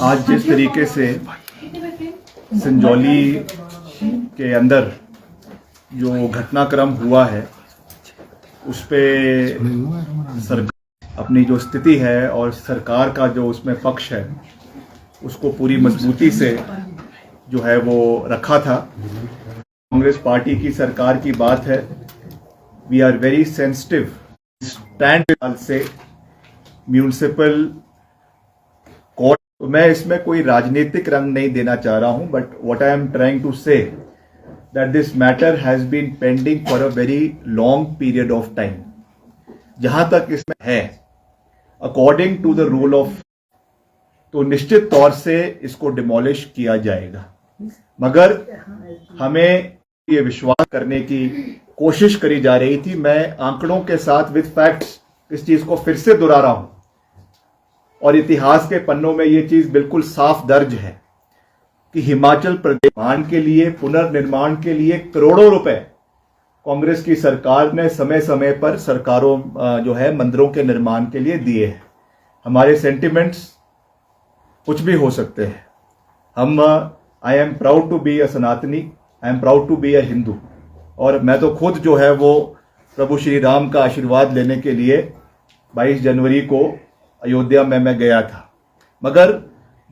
आज जिस तरीके से संजौली के अंदर जो घटनाक्रम हुआ है उस पे सरकार अपनी जो स्थिति है और सरकार का जो उसमें पक्ष है उसको पूरी मजबूती से जो है वो रखा था। कांग्रेस पार्टी की सरकार की बात है, we are very sensitive stand से म्यूनिसिपल कोर्ट। मैं इसमें कोई राजनीतिक रंग नहीं देना चाह रहा हूं, but what I am trying to say that this matter has been pending for a very long period of time. जहां तक इसमें है according to the rule of, तो निश्चित तौर से इसको डिमोलिश किया जाएगा, मगर हमें ये विश्वास करने की कोशिश करी जा रही थी। मैं आंकड़ों के साथ विद फैक्ट्स इस चीज को फिर से दोहरा रहा हूं और इतिहास के पन्नों में ये चीज बिल्कुल साफ दर्ज है कि हिमाचल प्रदेश निर्माण के लिए, पुनर्निर्माण के लिए करोड़ों रुपए कांग्रेस की सरकार ने समय समय पर सरकारों जो है मंदिरों के निर्माण के लिए दिए हैं। हमारे सेंटिमेंट्स कुछ भी हो सकते हैं। हम I am proud to be a Sanatani, I am proud to be a Hindu, और मैं तो खुद जो है वो प्रभु श्री राम का आशीर्वाद लेने के लिए 22 जनवरी को अयोध्या में मैं गया था। मगर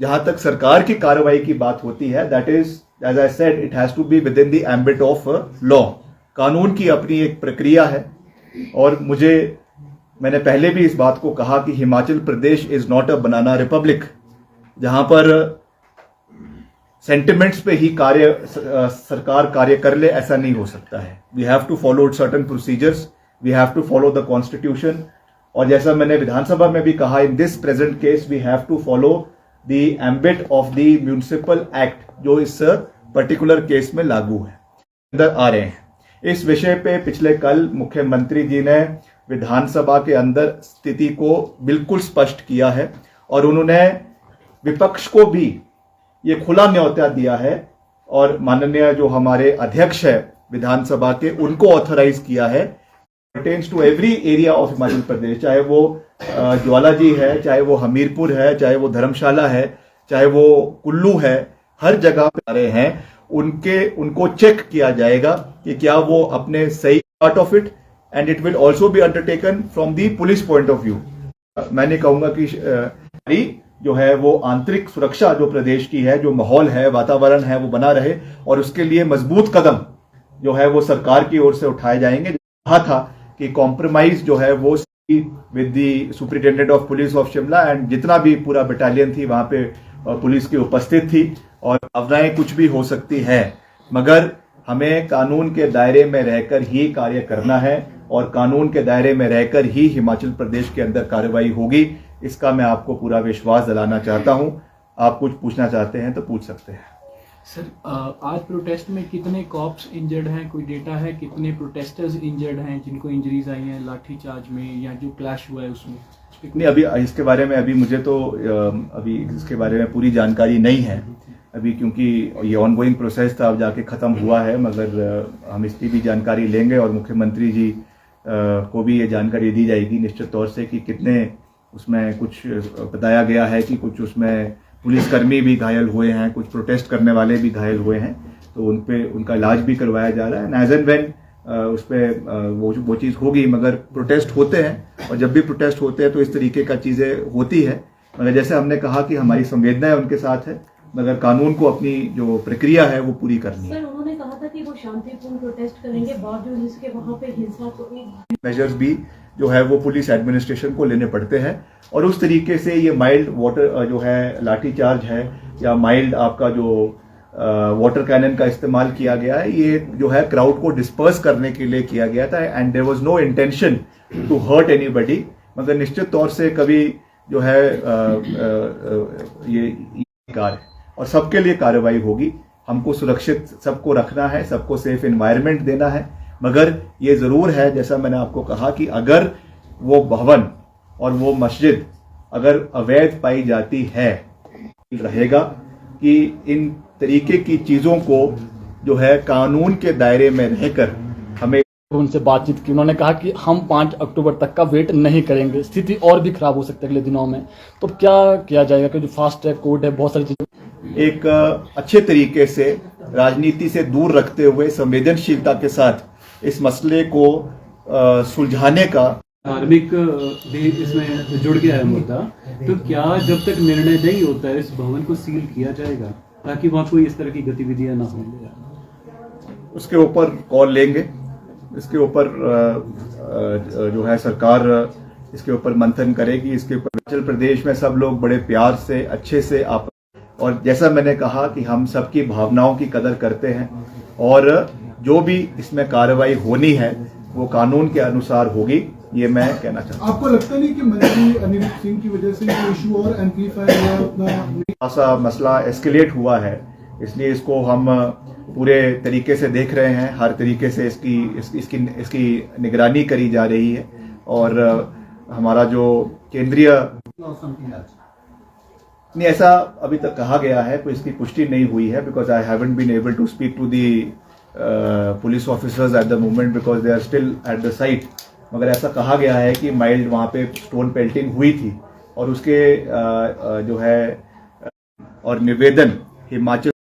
जहां तक सरकार की कार्रवाई की बात होती है, that is as I said it has to be within the ambit of law. कानून की अपनी एक प्रक्रिया है और मैंने पहले भी इस बात को कहा कि Himachal Pradesh is not a banana republic जहां पर सेंटिमेंट्स पे ही सरकार कार्य कर ले, ऐसा नहीं हो सकता है। We have to follow certain procedures, we have to follow the constitution, और जैसा मैंने विधानसभा में भी कहा, in this present case we have to follow the ambit of the municipal act जो इस पर्टिकुलर केस में लागू है, अंदर आ रहे हैं। इस विषय पे पिछले कल मुख्यमंत्री जी ने विधानसभा के अंदर स्थिति को बिल्कुल स्पष्ट किया है और उन्होंने विपक्ष को भी ये खुला न्योता दिया है और माननीय जो हमारे अध्यक्ष है विधानसभा के, उनको ऑथराइज किया है pertains to every area of Himachal Pradesh, चाहे वो ज्वालाजी है, चाहे वो हमीरपुर है, चाहे वो धर्मशाला है, चाहे वो कुल्लू है, हर जगह पे आ रहे हैं। उनको चेक किया जाएगा कि क्या वो अपने सही part of it, and it will also be undertaken from the police point of view. मैं नहीं कहूंगा कि जो है वो आंतरिक सुरक्षा जो प्रदेश की है, जो माहौल है, वातावरण है, वो बना रहे, और उसके लिए मजबूत कदम जो है वो सरकार की ओर से उठाए जाएंगे। कहा था कि कॉम्प्रोमाइज जो है वो with the superintendent of police of Shimla and जितना भी पूरा बटालियन थी वहां पे पुलिस की उपस्थित थी, और भावनाएं कुछ भी हो सकती है, मगर हमें कानून के दायरे में रहकर ही कार्य करना है और कानून के दायरे में रहकर ही हिमाचल प्रदेश के अंदर कार्रवाई होगी। इसका मैं आपको पूरा विश्वास दिलाना चाहता हूं। आप कुछ पूछना चाहते हैं तो पूछ सकते हैं। सर, आज प्रोटेस्ट में कितने कॉप्स इंजर्ड हैं, कोई डेटा है? कितने प्रोटेस्टर्स इंजर्ड हैं जिनको इंजरीज आई हैं लाठीचार्ज में या जो क्लैश हुआ है उसमें? नहीं, अभी इसके बारे में मुझे तो अभी इसके बारे में पूरी जानकारी नहीं है अभी, क्योंकि ये ऑनगोइंग प्रोसेस था, अब जाके खत्म हुआ है, मगर हम इसकी भी जानकारी लेंगे और मुख्यमंत्री जी को भी ये जानकारी दी जाएगी निश्चित तौर से कि कितने उसमें, कुछ बताया गया है कि कुछ उसमें पुलिसकर्मी भी घायल हुए हैं, कुछ प्रोटेस्ट करने वाले भी घायल हुए हैं, तो उनका इलाज भी करवाया जा रहा है। एज एंड व्हेन उस पर वो चीज़ होगी, मगर प्रोटेस्ट होते हैं और जब भी प्रोटेस्ट होते हैं तो इस तरीके का चीज़ें होती है, मगर जैसे हमने कहा कि हमारी संवेदनाएं उनके साथ है, मगर कानून को अपनी जो प्रक्रिया है वो पूरी करनी है। सर, उन्होंने कहा था कि वो शांतिपूर्ण प्रोटेस्ट करेंगे, बावजूद इसके वहां पे हिंसा मेजर्स भी जो है वो पुलिस एडमिनिस्ट्रेशन को लेने पड़ते हैं, और उस तरीके से ये माइल्ड वाटर जो है लाठीचार्ज है या माइल्ड आपका जो वाटर कैनन का इस्तेमाल किया गया है, ये जो है क्राउड को डिस्पर्स करने के लिए किया गया था, and there was no intention to hurt anybody. मगर निश्चित तौर से कभी जो है ये कार्य और सबके लिए कार्रवाई होगी। हमको सुरक्षित सबको रखना है, सबको सेफ एनवायरनमेंट देना है, मगर ये जरूर है जैसा मैंने आपको कहा कि अगर वो भवन और वो मस्जिद अगर अवैध पाई जाती है, रहेगा कि इन तरीके की चीजों को जो है कानून के दायरे में रहकर हमें उनसे बातचीत की, उन्होंने कहा कि हम 5 अक्टूबर तक का वेट नहीं करेंगे, स्थिति और भी खराब हो सकती है अगले दिनों में। तो क्या किया जाएगा कि जो फास्ट ट्रैक कोर्ट है, बहुत सारी चीजें एक अच्छे तरीके से राजनीति से दूर रखते हुए संवेदनशीलता के साथ इस मसले को सुलझाने का धार्मिक भी इसमें जुड़ गया है मुद्दा। तो क्या जब तक निर्णय नहीं होता है इस भवन को सील किया जाएगा ताकि वहाँ कोई इस तरह की गतिविधियां ना हो? उसके ऊपर कॉल लेंगे, इसके ऊपर जो है सरकार इसके ऊपर मंथन करेगी। इसके ऊपर हिमाचल प्रदेश में सब लोग बड़े प्यार से अच्छे से आप, और जैसा मैंने कहा कि हम सबकी भावनाओं की कदर करते हैं और जो भी इसमें कार्रवाई होनी है वो कानून के अनुसार होगी, ये मैं कहना चाहता हूँ। आपको लगता नहीं कि मंत्री अनिरुद्ध सिंह की वजह से ये इशू और एम्पलीफाई हुआ अपना ऐसा मसला एस्केलेट हुआ है, इसलिए इसको हम पूरे तरीके से देख रहे हैं, हर तरीके से इसकी निगरानी करी जा रही है। और हमारा जो केंद्रीय नहीं, ऐसा अभी तक कहा गया है, कोई इसकी पुष्टि नहीं हुई है, because I haven't been able to speak to the police officers at the moment because they are still at the site. मगर ऐसा कहा गया है कि माइल्ड वहाँ पे स्टोन पेल्टिंग हुई थी और उसके जो है और निवेदन हिमाचल